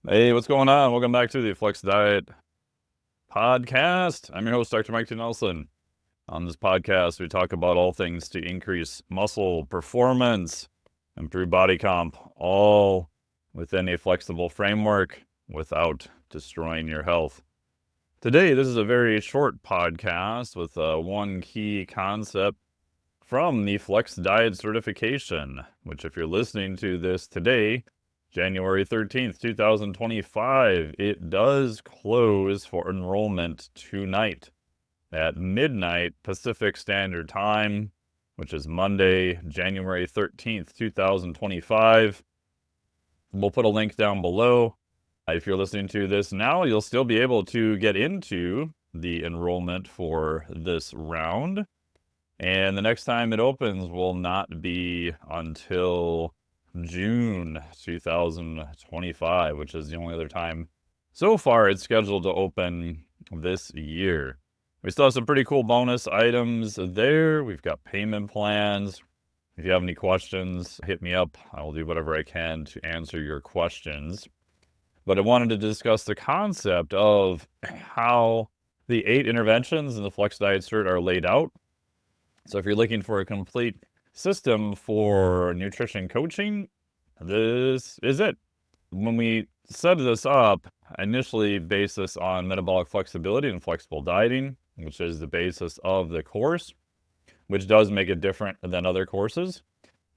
Hey, what's going on? Welcome back to the Flex Diet podcast. I'm your host, Dr. Mike T. Nelson. On this podcast, we talk about all things to increase muscle performance, improve body comp, all within a flexible framework without destroying your health. Today, this is a very short podcast with one key concept from the Flex Diet certification, which if you're listening to this today, January 13th, 2025, it does close for enrollment tonight at midnight Pacific Standard Time, which is Monday, January 13th, 2025. We'll put a link down below. If you're listening to this now, you'll still be able to get into the enrollment for this round. And the next time it opens will not be until June 2025, which is the only other time so far it's scheduled to open this year. We still have some pretty cool bonus items there. We've got payment plans. If you have any questions, hit me up. I will do whatever I can to answer your questions. But I wanted to discuss the concept of how the 8 interventions in the Flex Diet Cert are laid out. So if you're looking for a complete system for nutrition coaching, this is it. When we set this up, I initially based this on metabolic flexibility and flexible dieting, which is the basis of the course, which does make it different than other courses.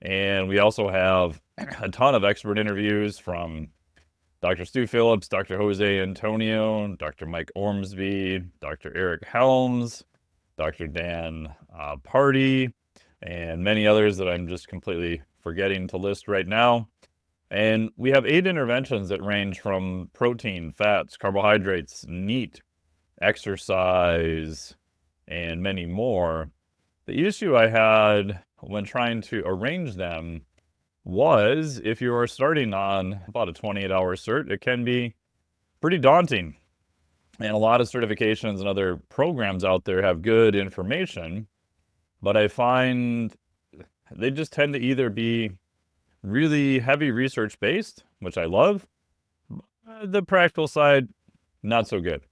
And we also have a ton of expert interviews from Dr. Stu Phillips, Dr. Jose Antonio, Dr. Mike Ormsby, Dr. Eric Helms, Dr. Dan Party, and many others that I'm just completely forgetting to list right now. And we have 8 interventions that range from protein, fats, carbohydrates, NEAT, exercise, and many more. The issue I had when trying to arrange them was if you are starting on about a 28-hour cert, it can be pretty daunting. And a lot of certifications and other programs out there have good information, but I find they just tend to either be really heavy research based, which I love, the practical side, not so good,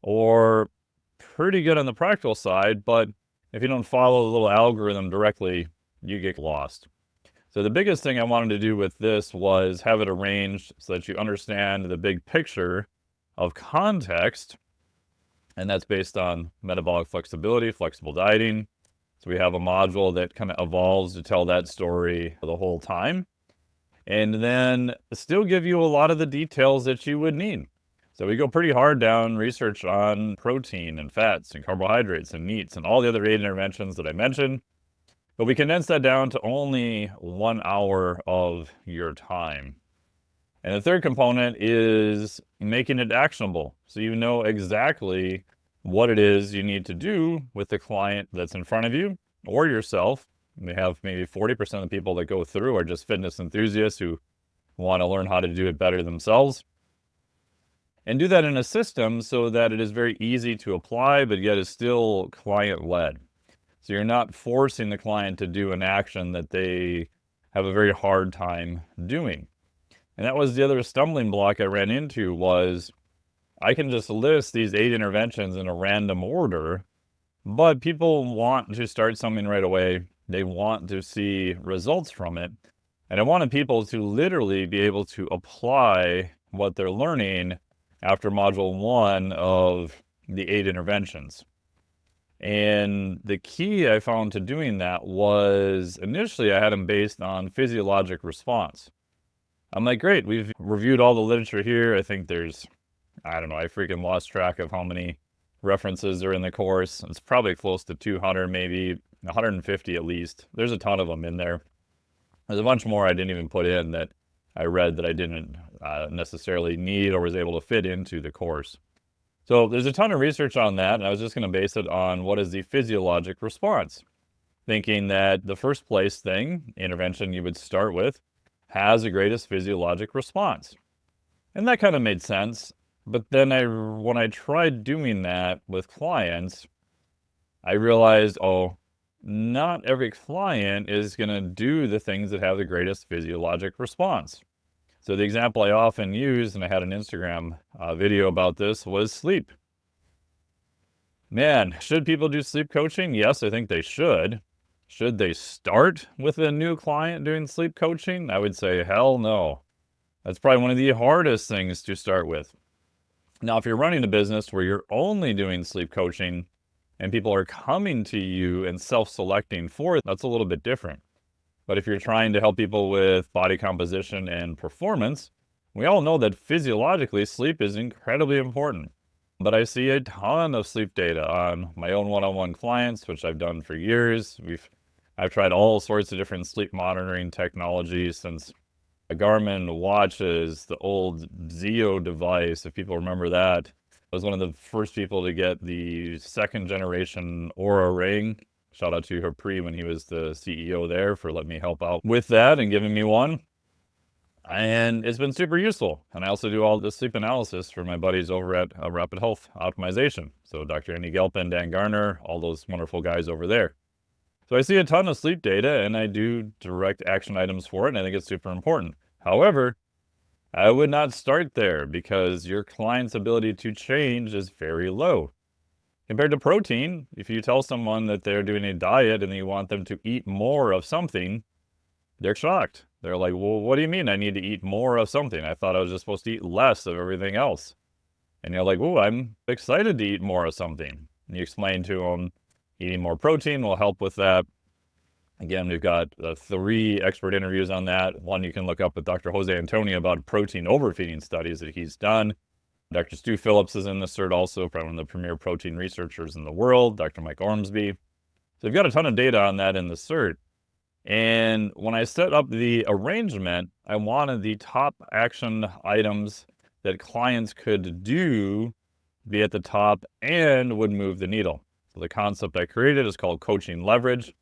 or pretty good on the practical side, but if you don't follow the little algorithm directly, you get lost. So the biggest thing I wanted to do with this was have it arranged so that you understand the big picture of context, and that's based on metabolic flexibility, flexible dieting. So we have a module that kind of evolves to tell that story the whole time, and then still give you a lot of the details that you would need. So we go pretty hard down research on protein and fats and carbohydrates and meats and all the other 8 interventions that I mentioned, but we condense that down to only 1 hour of your time. And the third component is making it actionable. So you know exactly what it is you need to do with the client that's in front of you or yourself. We have maybe 40% of the people that go through are just fitness enthusiasts who want to learn how to do it better themselves. And do that in a system so that it is very easy to apply, but yet is still client-led. So you're not forcing the client to do an action that they have a very hard time doing. And that was the other stumbling block I ran into was I can just list these 8 interventions in a random order, but people want to start something right away. They want to see results from it. And I wanted people to literally be able to apply what they're learning after module 1 of the 8 interventions. And the key I found to doing that was initially I had them based on physiologic response. I'm like, great, we've reviewed all the literature here. I think there's, I don't know, I freaking lost track of how many references are in the course. It's probably close to 200, maybe 150 at least. There's a ton of them in there. There's a bunch more I didn't even put in that I read that I didn't necessarily need or was able to fit into the course. So there's a ton of research on that, and I was just going to base it on what is the physiologic response, thinking that the first place thing, intervention you would start with, has the greatest physiologic response. And that kind of made sense. But then when I tried doing that with clients, I realized, oh, not every client is going to do the things that have the greatest physiologic response. So the example I often use, and I had an Instagram video about this, was sleep. Man, should people do sleep coaching? Yes, I think they should. Should they start with a new client doing sleep coaching? I would say hell no. That's probably one of the hardest things to start with. Now, if you're running a business where you're only doing sleep coaching and people are coming to you and self-selecting for it, that's a little bit different. But if you're trying to help people with body composition and performance, we all know that physiologically sleep is incredibly important. But I see a ton of sleep data on my own one-on-one clients, which I've done for years. I've tried all sorts of different sleep monitoring technologies, since Garmin watches, the old Zio device, if people remember that. I was one of the first people to get the second generation Oura ring. Shout out to Harpreet when he was the CEO there for letting me help out with that and giving me one. And it's been super useful. And I also do all the sleep analysis for my buddies over at Rapid Health Optimization. So Dr. Andy Gelpin, Dan Garner, all those wonderful guys over there. So I see a ton of sleep data and I do direct action items for it, and I think it's super important. However, I would not start there because your client's ability to change is very low. Compared to protein, if you tell someone that they're doing a diet and you want them to eat more of something, they're shocked. They're like, well, what do you mean I need to eat more of something? I thought I was just supposed to eat less of everything else. And you're like, oh, I'm excited to eat more of something. And you explain to them, eating more protein will help with that. Again, we've got 3 expert interviews on that. One you can look up with Dr. Jose Antonio about protein overfeeding studies that he's done. Dr. Stu Phillips is in the cert also, probably one of the premier protein researchers in the world, Dr. Mike Ormsby. So we've got a ton of data on that in the cert. And when I set up the arrangement, I wanted the top action items that clients could do be at the top and would move the needle. So the concept I created is called coaching leverage,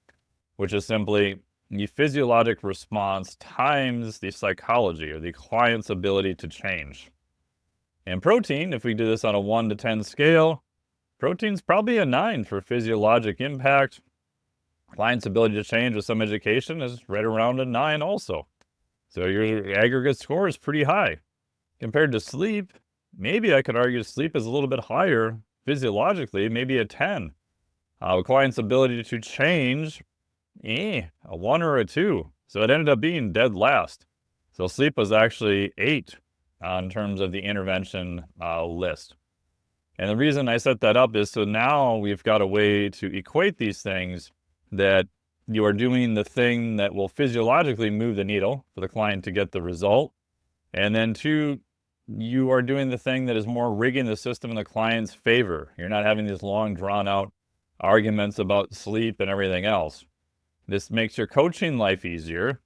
which is simply the physiologic response times the psychology or the client's ability to change. And protein, if we do this on a 1 to 10 scale, protein's probably a 9 for physiologic impact. Client's ability to change with some education is right around a 9 also. So your aggregate score is pretty high. Compared to sleep, maybe I could argue sleep is a little bit higher physiologically, maybe a 10. Client's ability to change, a 1 or a 2. So it ended up being dead last. So sleep was actually 8 in terms of the intervention list. And the reason I set that up is so now we've got a way to equate these things, that you are doing the thing that will physiologically move the needle for the client to get the result. And then 2, you are doing the thing that is more rigging the system in the client's favor. You're not having these long drawn out arguments about sleep and everything else. This makes your coaching life easier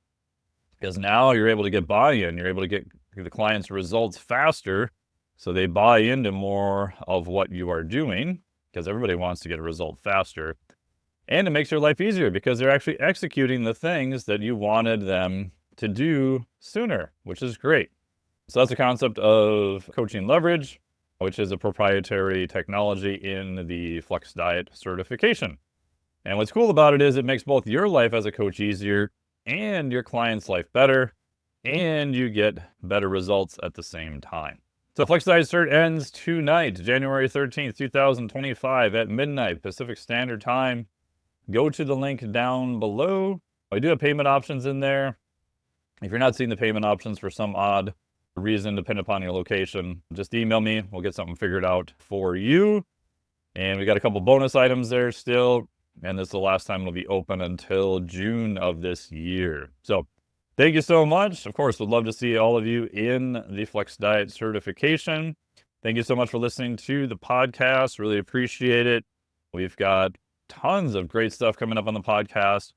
because now you're able to get buy-in. You're able to get the client's results faster, so they buy into more of what you are doing, because everybody wants to get a result faster. And it makes your life easier because they're actually executing the things that you wanted them to do sooner, which is great. So that's the concept of coaching leverage, which is a proprietary technology in the Flex Diet certification. And what's cool about it is it makes both your life as a coach easier and your client's life better, and you get better results at the same time. So Flex Diet Cert ends tonight, January 13th, 2025 at midnight Pacific Standard Time. Go to the link down below. I do have payment options in there. If you're not seeing the payment options for some odd reason, depending upon your location, just email me. We'll get something figured out for you. And we got a couple bonus items there still. And this is the last time it'll be open until June of this year. So thank you so much. Of course, would love to see all of you in the Flex Diet certification. Thank you so much for listening to the podcast. Really appreciate it. We've got tons of great stuff coming up on the podcast.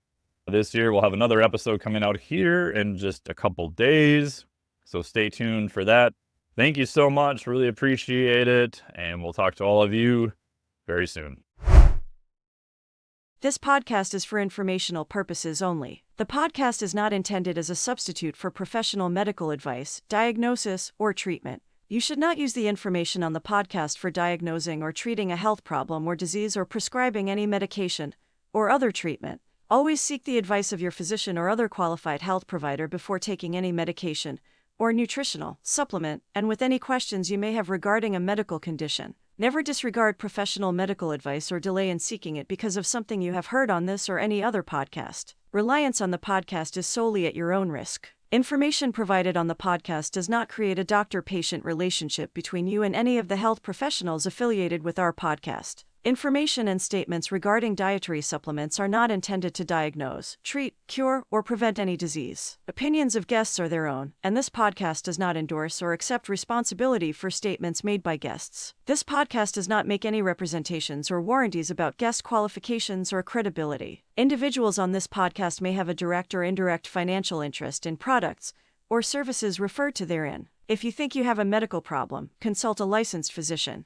This year, we'll have another episode coming out here in just a couple days. So stay tuned for that. Thank you so much. Really appreciate it. And we'll talk to all of you very soon. This podcast is for informational purposes only. The podcast is not intended as a substitute for professional medical advice, diagnosis, or treatment. You should not use the information on the podcast for diagnosing or treating a health problem or disease or prescribing any medication or other treatment. Always seek the advice of your physician or other qualified health provider before taking any medication or nutritional supplement, and with any questions you may have regarding a medical condition. Never disregard professional medical advice or delay in seeking it because of something you have heard on this or any other podcast. Reliance on the podcast is solely at your own risk. Information provided on the podcast does not create a doctor-patient relationship between you and any of the health professionals affiliated with our podcast. Information and statements regarding dietary supplements are not intended to diagnose, treat, cure, or prevent any disease. Opinions of guests are their own, and this podcast does not endorse or accept responsibility for statements made by guests. This podcast does not make any representations or warranties about guest qualifications or credibility. Individuals on this podcast may have a direct or indirect financial interest in products or services referred to therein. If you think you have a medical problem, consult a licensed physician.